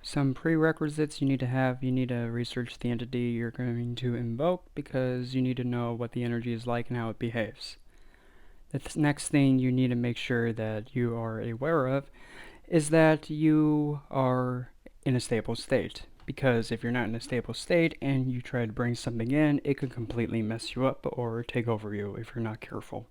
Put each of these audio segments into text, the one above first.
Some prerequisites you need to have: you need to research the entity you're going to invoke, because you need to know what the energy is like and how it behaves. The next thing you need to make sure that you are aware of is that you are in a stable state. Because if you're not in a stable state and you try to bring something in, it could completely mess you up or take over you if you're not careful.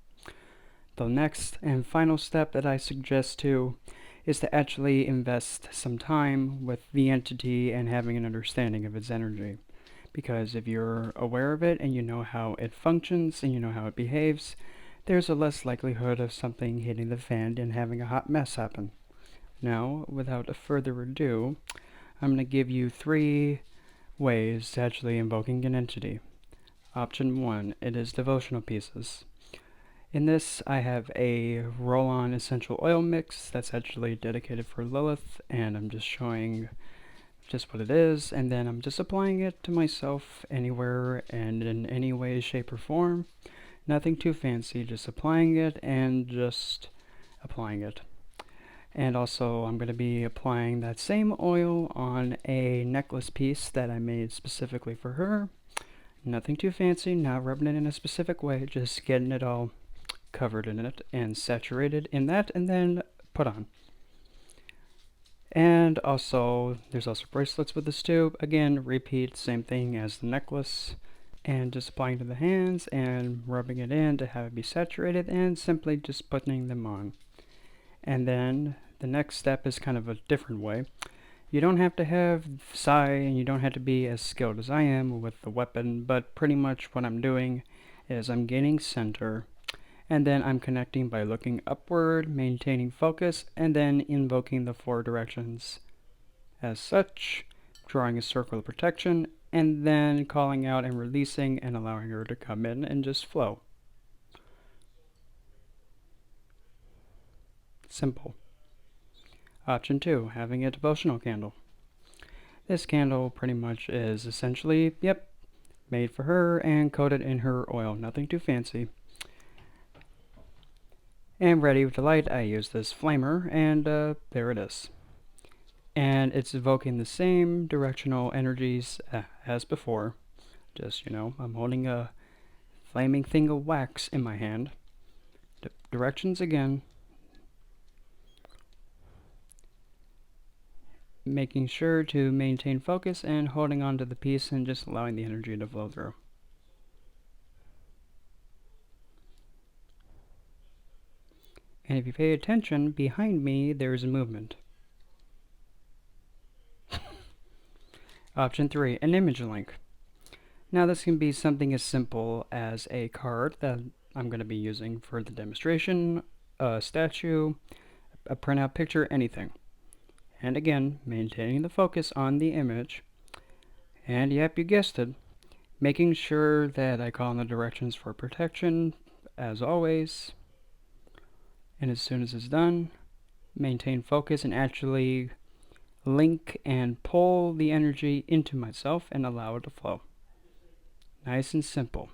The next and final step that I suggest to is to actually invest some time with the entity and having an understanding of its energy. Because if you're aware of it and you know how it functions and you know how it behaves, there's a less likelihood of something hitting the fan and having a hot mess happen. Now, without further ado, I'm going to give you 3 ways to actually invoking an entity. Option 1, it is devotional pieces. In this, I have a roll-on essential oil mix that's actually dedicated for Lilith, and I'm just showing just what it is, and then I'm just applying it to myself anywhere and in any way, shape, or form. Nothing too fancy, just applying it and just applying it. And also, I'm going to be applying that same oil on a necklace piece that I made specifically for her. Nothing too fancy, not rubbing it in a specific way, just getting it all covered in it and saturated in that, and then put on. And also, there's also bracelets with this too. Again, repeat, same thing as the necklace. And just applying to the hands and rubbing it in to have it be saturated, and simply just putting them on. And then the next step is kind of a different way. You don't have to have psi, and you don't have to be as skilled as I am with the weapon, but pretty much what I'm doing is I'm gaining center, and then I'm connecting by looking upward, maintaining focus, and then invoking the 4 directions as such, drawing a circle of protection, and then calling out and releasing and allowing her to come in and just flow. Simple. Option 2, having a devotional candle. This candle pretty much is essentially, made for her and coated in her oil. Nothing too fancy. And ready to light, I use this flamer, and there it is. And it's evoking the same directional energies as before. Just, I'm holding a flaming thing of wax in my hand. Directions again. Making sure to maintain focus and holding on to the piece and just allowing the energy to flow through. And if you pay attention, behind me there's a movement. Option 3, an image link. Now this can be something as simple as a card that I'm going to be using for the demonstration, a statue, a printout picture, anything. And again, maintaining the focus on the image. And yep, you guessed it, making sure that I call in the directions for protection, as always. And as soon as it's done, maintain focus and actually link and pull the energy into myself and allow it to flow. Nice and simple.